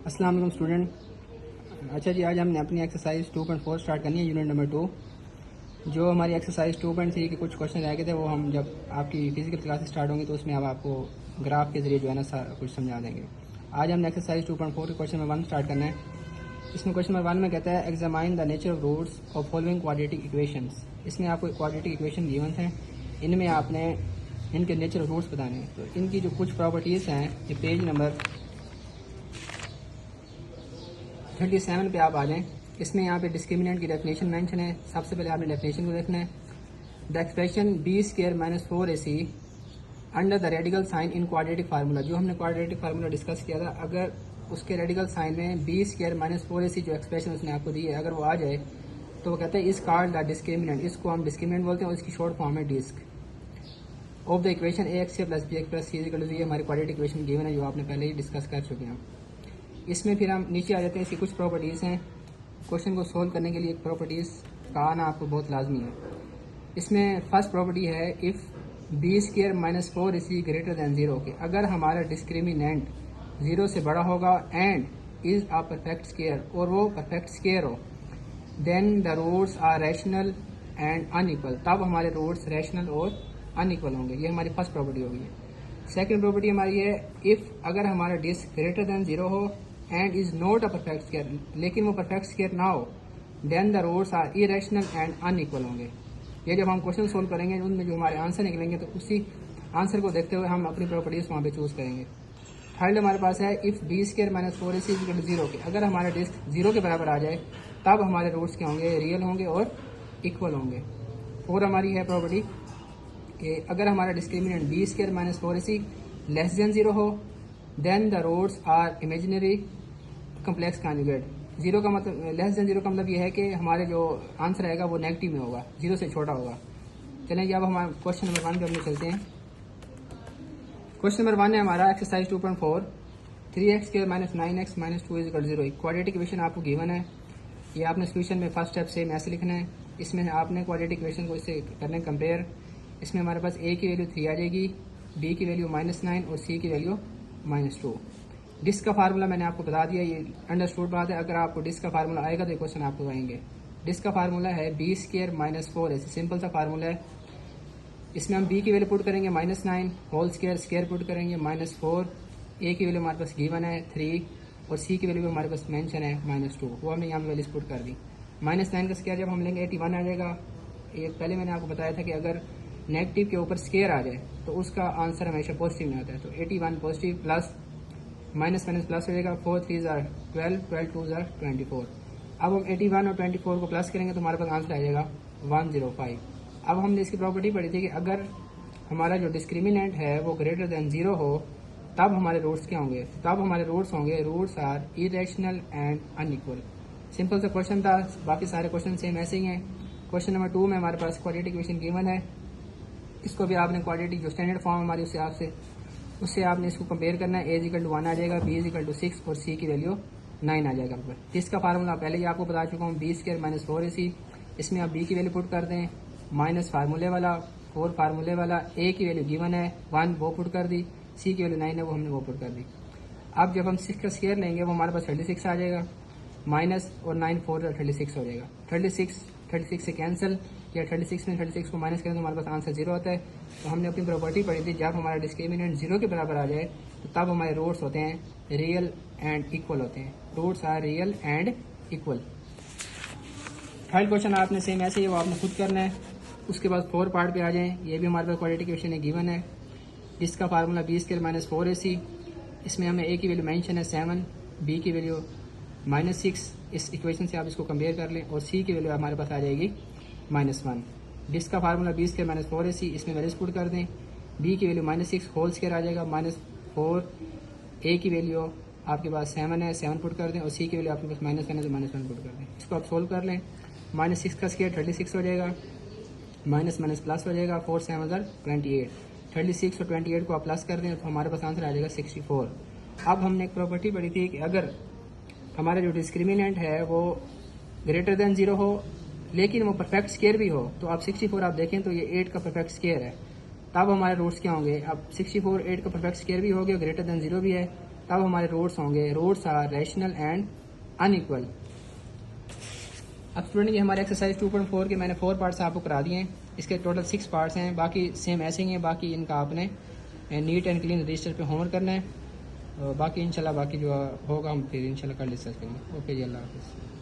अस्सलाम वालेकुम स्टूडेंट। अच्छा जी, आज हमने अपनी एक्सरसाइज 2.4 स्टार्ट करनी है, यूनिट नंबर 2। जो हमारी एक्सरसाइज 2.3 के कुछ क्वेश्चन रह गए थे वो हम जब आपकी फिजिकल क्लासेस स्टार्ट होंगी तो उसमें अब आपको ग्राफ के ज़रिए जो है ना सारा कुछ समझा देंगे। आज हमने एक्सरसाइज 2.4 के क्वेश्चन नंबर 1 स्टार्ट करना है। इसमें क्वेश्चन नंबर 1 में कहता है examine the nature of roots of following quadratic equations. इसमें आपको क्वाड्रेटिक इक्वेशन गिवन हैं, इनमें आपने इनके नेचर ऑफ रूट्स बताने हैं। तो इनकी जो कुछ प्रॉपर्टीज़ हैं ये पेज नंबर 37 पे आप आ जाएं। इसमें यहाँ पे डिस्क्रिमिनेंट की डेफिनेशन मेंशन है। सबसे पहले आपने डेफिनेशन को देखना है। The expression b² - 4ac under the radical sign in quadratic formula. जो हमने क्वाड्रेटिक फार्मूला डिस्कस किया था, अगर उसके रेडिकल साइन में b² - 4ac जो एक्सप्रेशन उसने आपको दी है अगर वो आ जाए तो वो कहते हैं इस कॉल्ड द डिस्क्रिमिनेंट। इसको हम डिस्क्रिमिनेंट बोलते हैं और इसकी शॉर्ट फॉर्म है disc of the equation ax + bx + c = ये हमारी क्वाड्रेटिक इक्वेशन गिवन है जो आपने पहले ही डिस्कस कर चुके हैं। इसमें फिर हम नीचे आ जाते हैं। इसकी कुछ प्रॉपर्टीज़ हैं। क्वेश्चन को सोल्व करने के लिए एक प्रॉपर्टीज़ का आना आपको बहुत लाजमी है। इसमें फर्स्ट प्रॉपर्टी है if b² - 4ac greater than 0 के अगर हमारा डिस्क्रिमिनेंट 0 से बड़ा होगा and is a perfect square और वो परफेक्ट स्क्वायर हो, then the roots are rational and unequal. तब हमारे रूट्स रैशनल और अनइक्वल होंगे। ये हमारी फर्स्ट प्रॉपर्टी होगी। सेकेंड प्रॉपर्टी हमारी है इफ़ अगर हमारा डिस्क ग्रेटर दैन 0 हो and is not a perfect square, लेकिन वो परफेक्ट स्क्वायर ना हो, then the roots are irrational and unequal होंगे। ये जब हम क्वेश्चन सोल्व करेंगे उनमें जो हमारे आंसर निकलेंगे तो उसी आंसर को देखते हुए हम अपनी प्रॉपर्टीज वहाँ पे चूज करेंगे। थर्ड हमारे पास है इफ b² - 4ac = 0 के अगर हमारा डिस्क 0 के बराबर आ जाए तब हमारे रूट्स क्या होंगे, रियल होंगे और इक्वल होंगे। और हमारी है प्रॉपर्टी कि अगर हमारा discriminant b² - 4ac less than 0 हो, then the roots are imaginary complex conjugate. 0 का मतलब लेस देन 0 का मतलब ये है कि हमारे जो आंसर आएगा वो नेगेटिव में होगा, 0 से छोटा होगा। चलें अब हमारे क्वेश्चन नंबर 1 पे हम चलते हैं। क्वेश्चन नंबर 1 है हमारा exercise 2.4 3x² - 9x - 2 = 0। Quadratic equation आपको गिवन है। ये आपने सोल्यूशन में फर्स्ट स्टेप से ऐसे लिखना है। इसमें आपने क्वाड्रेटिक इक्वेशन को इससे करना है कंपेयर। इसमें हमारे पास a की वैल्यू 3 आ जाएगी, b की वैल्यू -9 और c की वैल्यू -2। डिस्क का फार्मूला मैंने आपको बता दिया, ये अंडरस्टूड बात है। अगर आपको डिस्क का फार्मूला आएगा तो ये क्वेश्चन आपको आएंगे। डिस्क का फार्मूला है b² - 4ac, सिंपल सा फार्मूला है। इसमें हम b की वैल्यू पुट करेंगे -9 होल स्क्वायर पुट करेंगे -4, a की वैल्यू हमारे पास गिवन है 3 और c की वैल्यू हमारे पास मेंशन है -2। वो हमने यहाँ वैल्यूज पुट कर दी। -9 का स्क्वायर जब हम लेंगे 81 आ जाएगा। ये पहले मैंने आपको बताया था कि अगर नेगेटिव के ऊपर स्क्वायर आ जाए तो उसका आंसर हमेशा पॉजिटिव में आता है। तो 81 पॉजिटिव प्लस माइनस प्लस हो जाएगा। 4 3 = 12, 12 2 = 24। अब हम 81 और 24 को प्लस करेंगे तो हमारे पास आंसर आ जाएगा 105। अब हमने इसकी प्रॉपर्टी पढ़ी थी कि अगर हमारा जो डिस्क्रिमिनेंट है वो ग्रेटर दैन 0 हो तब हमारे रूट्स क्या होंगे, तब हमारे रूट्स होंगे roots are irrational and unequal. Simple सा क्वेश्चन था, बाकी सारे क्वेश्चन सेम ऐसे ही हैं। क्वेश्चन नंबर 2 में हमारे पास क्वाड्रेटिक इक्वेशन गिवन है। इसको भी आपने क्वाड्रेटिक जो स्टैंडर्ड फॉर्म हमारी उससे आपने इसको कंपेयर करना है। a = 1 आ जाएगा, b = 6 और c की वैल्यू 9 आ जाएगा। इसका फार्मूला पहले ही आपको बता चुका हूँ, b² - 4ac। इसमें आप b की वैल्यू पुट कर दें, माइनस फार्मूले वाला 4 फार्मूले वाला, a की वैल्यू गिवन है 1 वो पुट कर दी, c की वैल्यू 9 है वो हमने वो पुट कर दी। अब जब हम 6 का स्क्वायर लेंगे वो हमारे पास 36 आ जाएगा, माइनस और 9 4 36 हो जाएगा। 36 से कैंसिल या 36 में 36 को माइनस करें तो हमारे पास आंसर 0 आता है। तो हमने अपनी प्रॉपर्टी पढ़ी थी, जब हमारा डिस्क्रिमिनेंट 0 के बराबर आ जाए तो तब हमारे रूट्स होते हैं रियल एंड इक्वल होते हैं। Roots are real and equal. Third question आपने सेम ऐसे ही वो आपने खुद करना है। उसके बाद 4 पार्ट पे आ जाएं। ये भी हमारे पास क्वाड्रेटिक इक्वेशन है गिवन है। जिसका फार्मूला b² - 4ac। इसमें हमें a की वैल्यू मेंशन है 7, b की वैल्यू -6। इस इक्वेशन से आप इसको कंपेयर कर लें और c की वैल्यू हमारे पास आ जाएगी -1। डिस्क का फार्मूला b² - 4ac। इसमें वैल्यूज पुट कर दें। b की वैल्यू -6 होल स्क्वायर आ जाएगा, -4। a की वैल्यू आपके पास 7 है, 7 पुट कर दें और c की वैल्यू आपके पास -1 है तो -1 पुट कर दें। इसको आप सोल्व कर लें। -6 का स्क्वायर 36 हो जाएगा, माइनस प्लस हो जाएगा, 4 7 = 28। 36 और 28 को आप प्लस कर दें तो हमारे पास आंसर आ जाएगा 64। अब हमने एक प्रॉपर्टी पढ़ी थी कि अगर हमारा जो डिस्क्रिमिनेंट है वो ग्रेटर दैन 0 हो लेकिन वो परफेक्ट स्क्वायर भी हो, तो आप 64 आप देखें तो ये 8 का परफेक्ट स्क्वायर है, तब हमारे रूट्स क्या होंगे। अब 64 8 का परफेक्ट स्क्वायर भी हो गया, ग्रेटर दैन 0 भी है, तब हमारे रूट्स होंगे roots are rational and unequal. अब स्टूडेंट ये हमारे एक्सरसाइज 2.4 के मैंने 4 पार्ट्स आपको करा दिए हैं। इसके टोटल 6 पार्ट्स हैं, बाकी सेम ऐसे ही हैं। बाकी इनका आपने नीट एंड क्लीन रजिस्टर पे होमवर्क करना है। बाकी इंशाल्लाह बाकी जो होगा हम फिर इंशाल्लाह कल डिस्कस करेंगे। ओके जी, अल्लाह हाफिज़।